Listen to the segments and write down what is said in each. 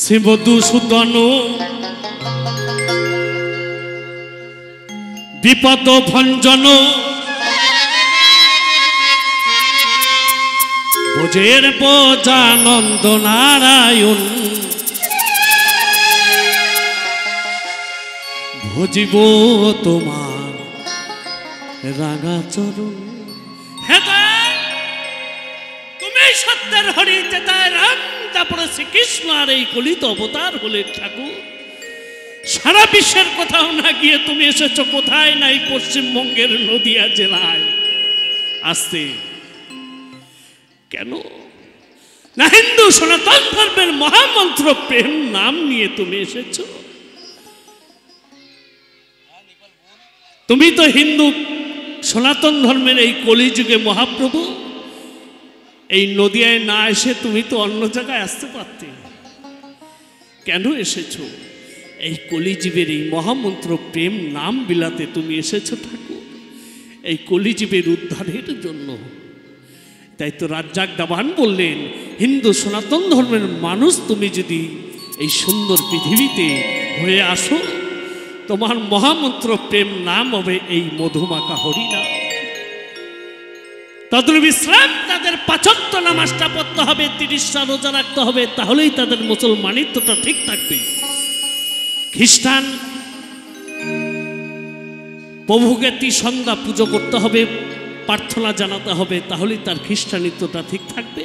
শিবদূষণ বিপদ ভঞ্জন বোঝের বোঝানন্দ নারায়ণ ভজিব তোমার রাঙা চরণ। তুমি সত্যের হরি চেতায় রাম, তারপরে শ্রীকৃষ্ণ আর এই কলিত অবতার হলে ঠাকুর। সারা বিশ্বের কোথাও না গিয়ে তুমি এসেছো কোথায় নাই পশ্চিমবঙ্গের নদিয়া জেলায় আসতে। কেন না হিন্দু সনাতন ধর্মের মহামন্ত্র প্রেম নাম নিয়ে তুমি এসেছো। তুমি তো হিন্দু সনাতন ধর্মের এই কলিযুগে মহাপ্রভু, এই নদিয়ায় না এসে তুমি তো অন্য জায়গায় আসতে পারতে। কেন এসেছো? এই কলিজীবের এই মহামন্ত্র প্রেম নাম বিলাতে তুমি এসেছো ঠাকুর, এই কলিজীবের উদ্ধারের জন্য। তাই তো রাজ্জাক দাবান বললেন, হিন্দু সনাতন ধর্মের মানুষ তুমি যদি এই সুন্দর পৃথিবীতে হয়ে আসো, তোমার মহামন্ত্র প্রেম নাম হবে এই মধুমাখা হরিনাম। তদনুবিশ্রাম তাদের ৫ ওয়াক্ত নামাজটা পড়তে হবে, ৩০টা রোজা রাখতে হবে, তাহলেই তাদের মুসলমানিত্বটা ঠিক থাকবে। খ্রিস্টান প্রভুকে ত্রিসন্ধ্যা পুজো করতে হবে, প্রার্থনা জানাতে হবে, তাহলেই তার খ্রিস্টানিত্বটা ঠিক থাকবে।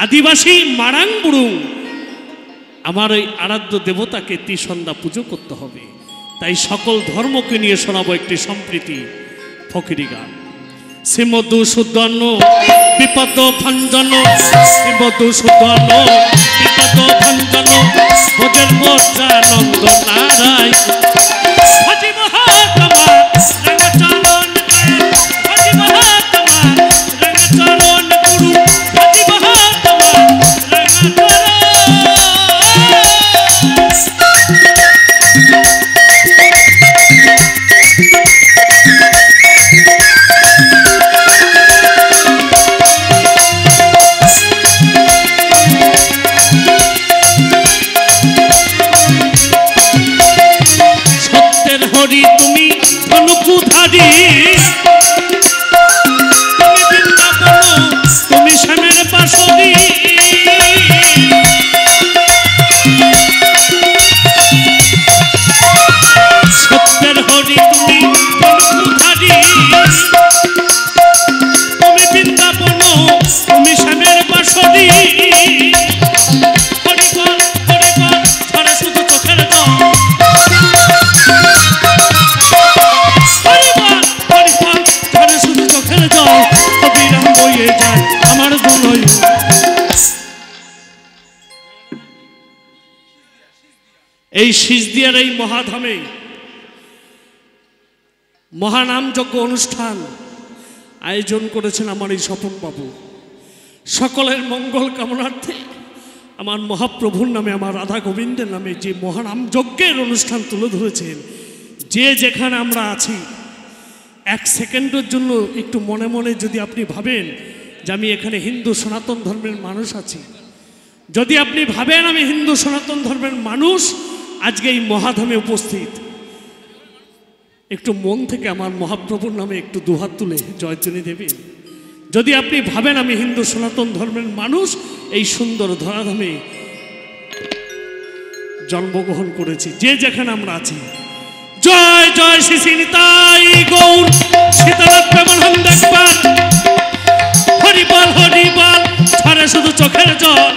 আদিবাসী মারাং বুড়ুং আমার ওই আরাধ্য দেবতাকে ত্রিসন্ধ্যা পুজো করতে হবে। তাই সকল ধর্মকে নিয়ে শোনাবো একটি সম্প্রীতি ফকিরি গান। শ্রীমধুসূদন বিপদ ভঞ্জন, শ্রীমধুসূদন বিপদ ভঞ্জন ভোজের বোঝানন্দ নারায়ণ ভজি মহাত্মা রঙ্গচরণ ভজি মহাত্মা রঙ্গচরণ গুরু ভজি মহাত্মা রঙ্গচরণ। তুমি ধনুকুধারী, তুমি বৃন্দাবন, তুমি শ্যামের পাশরি, সত্যের হরি তুমি ধনুকুধারী, তুমি বৃন্দাবন, তুমি শ্যামের পাশরি। হরিবল হরিবল ঝরে শুধু চোখের জল, এই সিজদিয়ার এই মহাধামে মহানামযজ্ঞ অনুষ্ঠান আয়োজন করেছেন আমার এই স্বপন বাবু। সকলের মঙ্গল কামনার্থে আমার মহাপ্রভুর নামে, আমার রাধা গোবিন্দের নামে যে মহানামযজ্ঞের অনুষ্ঠান তুলে ধরেছেন, যে যেখানে আমরা আছি 1 সেকেন্ডের জন্য একটু মনে মনে যদি আপনি ভাবেন যে আমি এখানে হিন্দু সনাতন ধর্মের মানুষ আছি, যদি আপনি ভাবেন আমি হিন্দু সনাতন ধর্মের মানুষ আজকে এই মহাধামে উপস্থিত, একটু মন থেকে আমার মহাপ্রভুর নামে একটু দুহাত তুলে জয়ধ্বনি দেবেন। যদি আপনি ভাবেন আমি হিন্দু সনাতন ধর্মের মানুষ এই সুন্দর ধরাধামে জন্মগ্রহণ করেছি, যে যেখানে আমরা আছি। জয় জয় শ্রী শ্রী নিতাই গৌর সীতানাথ প্রেমানন্দ একবার হরিবল হরিবল ঝরে শুধু চোখের জল।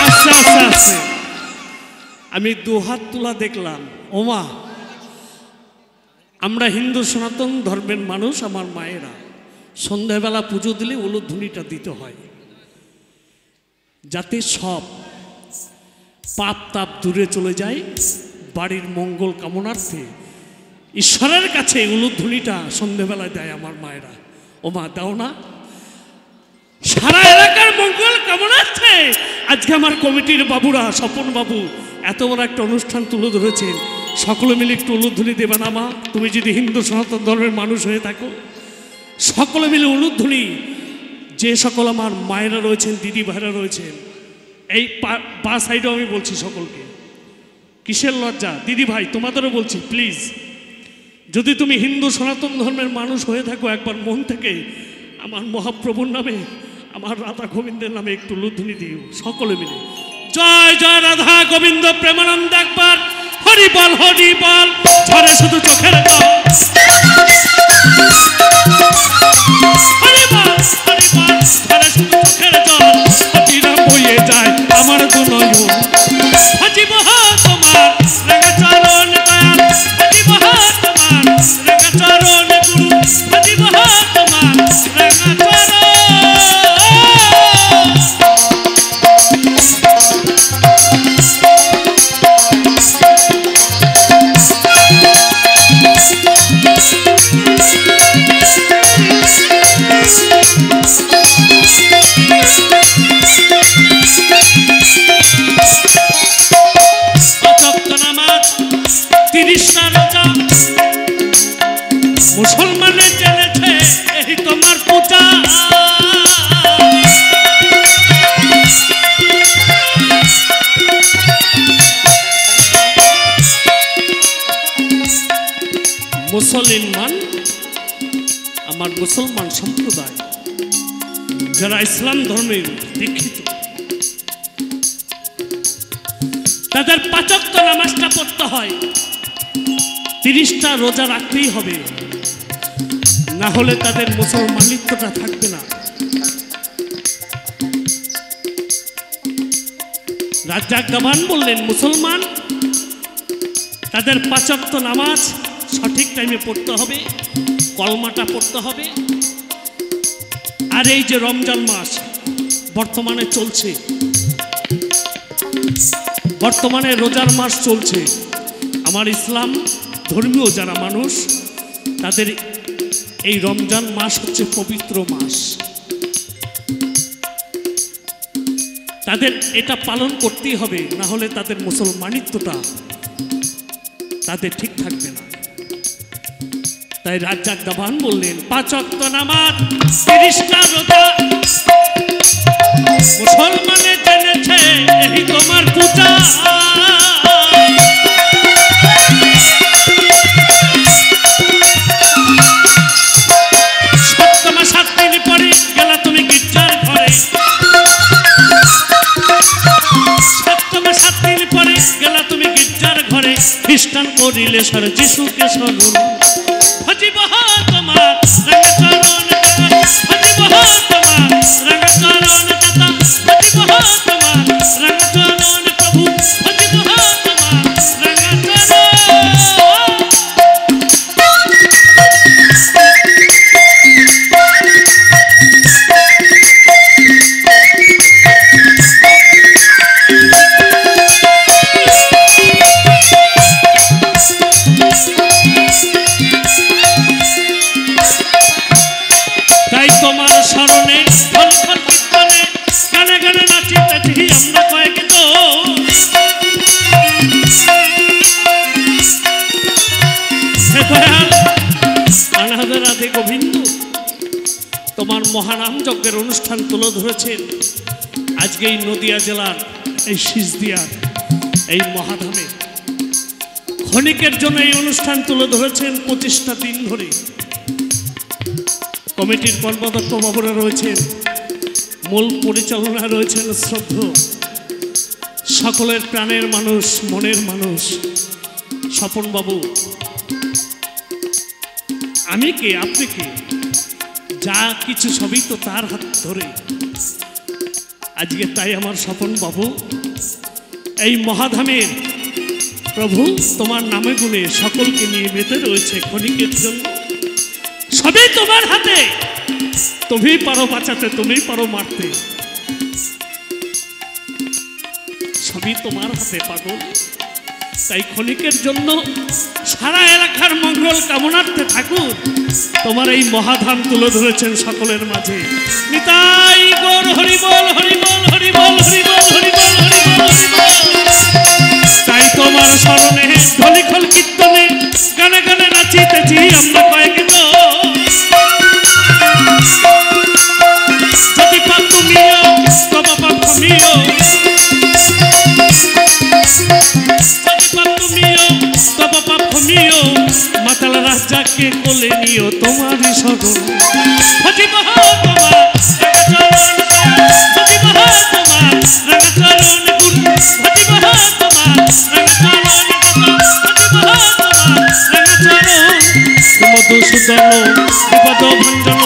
আস্তে আস্তে আস্তে আমি দুহাত তোলা দেখলাম। ওমা, আমরা হিন্দু সনাতন ধর্মের মানুষ, আমার মায়েরা সন্ধ্যাবেলা পুজো দিলে উলুধ্বনিটা দিতে হয়, যাতে সব পাপ তাপ দূরে চলে যায়। বাড়ির মঙ্গল কামনার্থে ঈশ্বরের কাছে উলুধ্বনিটা সন্ধ্যাবেলায় দেয় আমার মায়েরা। ও মা, দাও না? সারা এলাকার মঙ্গল কামনার্থে আজকে আমার কমিটির বাবুরা, স্বপন বাবু এত বড় একটা অনুষ্ঠান তুলে ধরেছেন। সকলে মিলে একটু উলুধ্বনি দেবে না মা? তুমি যদি হিন্দু সনাতন ধর্মের মানুষ হয়ে থাকো, সকলে মিলে উলুধ্বনি যে সকল আমার মায়েরা রয়েছেন, দিদি ভাইরা রয়েছেন, এই বা সাইডেও আমি বলছি সকলকে, কিসের লজ্জা? দিদি ভাই তোমাদেরও বলছি, প্লিজ যদি তুমি হিন্দু সনাতন ধর্মের মানুষ হয়ে থাকো, একবার মন থেকে আমার মহাপ্রভুর নামে, আমার রাধা গোবিন্দের নামে একটু লুধ্বনি দিও সকলে মিলে। জয় জয় রাধা গোবিন্দ প্রেমানন্দ, একবার হরি বল হরি বল, ঝরে শুধু চোখের জল, হরি বল হরি বল, ঝরে শুধু চোখের জল, অবিরাম বয়ে যায় আমার দুনয়ন, ভজিব তোমার রাঙা চরণ দয়াল, ভজিব তোমার রাঙা চরণ গুরু, ভজিব তোমার রাঙা চরণ। মুসলমানের জেনেছে এই তোমার পূজা, মুসলমান আমার মুসলমান সম্প্রদায় যারা ইসলাম ধর্মের দীক্ষিত, তাদের 5 ওয়াক্ত নামাজটা পড়তে হয়, 30টা রোজা রাখতেই হবে, না হলে তাদের মুসলমানিত্বটা থাকবে না। রাজ্জাক দেওয়ান বললেন, মুসলমান তাদের 5 ওয়াক্ত নামাজ সঠিক টাইমে পড়তে হবে, কলমাটা পড়তে হবে। আর এই যে রমজান মাস বর্তমানে চলছে, বর্তমানে রোজার মাস চলছে, আমার ইসলাম ধর্মীয় যারা মানুষ তাদের এই রমজান মাস হচ্ছে পবিত্র মাস, তাদের এটা পালন করতেই হবে, না হলে তাদের মুসলমানিত্বটা তাদের ঠিক থাকবে না। তাই রাজ্জাক দেওয়ান বললেন, 5 ওয়াক্ত নামাজ, 30টা রোজা, মুসলমানের জেনেছে এই তোমার পূজা। সপ্তমা 7 দিন পরে গেলা তুমি গির্জার ঘরে, সপ্তমা 7 দিন পরে গেলা তুমি গির্জার ঘরে, খ্রিস্টান করিলে সর যিশুকে স্মরণ, ভজিব তোমার রাঙা চরণ দাতা, ভজিব তোমার রাঙা চরণ দাতা, ভজিব তোমার রাঙা চরণ প্রভু, ভজিব তোমার রাঙা চরণ। তাই তোমার স্মরণে ফল ফল কীর্তনে গানে গানে নাচিতেছি আমরা কয়েকজন, হে দয়াল আনাদের রাধে গোবিন্দ তোমার মহানাম যজ্ঞের অনুষ্ঠান তুলে ধরেছেন আজকে এই নদিয়া জেলার এই সিজদিয়ার এই মহাধামে। ক্ষণিকের জন্য এই অনুষ্ঠান তুলে ধরেছেন 25টা দিন ধরে। কমিটির কর্মদক্ষ বাবুরা রয়েছেন, মূল পরিচালনায় রয়েছেন শ্রদ্ধেয় সকলের প্রাণের মানুষ, মনের মানুষ স্বপন বাবু। আমি কে, আপনি কে, যা কিছু সবই তো তার হাত ধরে। আজকে তাই আমার স্বপন বাবু এই মহাধামের প্রভু তোমার নামে গুণে সকলকে নিয়ে মেতে রয়েছে ক্ষণিকের জন্য। সবই তোমার হাতে, তুমি পারো বাঁচাতে, তুমি পারো মারতে, সবই তোমার হাতে পাগল। তাই ক্ষণিকের জন্য সারা এলাকার মঙ্গল কামনার্থে ঠাকুর তোমার এই মহাধাম তুলে ধরেছেন সকলের মাঝে। নিতাই গৌর হরিবল হরিবল হরিবল হরিবল হরিবল হরিবল হরিবল। তাই তোমার স্মরণে ঢলিখল কীর্তনে গানে গানে নাচিতেছি আমরা কয়েকজন। কোলে নিও তোমারই শরণ ভজি মহা তোমার ভজি মহা তোমার রঙচরণ গুরু ভজি মহা তোমার রঙচরণ ভজি মহা তোমার রঙচরণ মধুসূদন বিপদ ভঞ্জন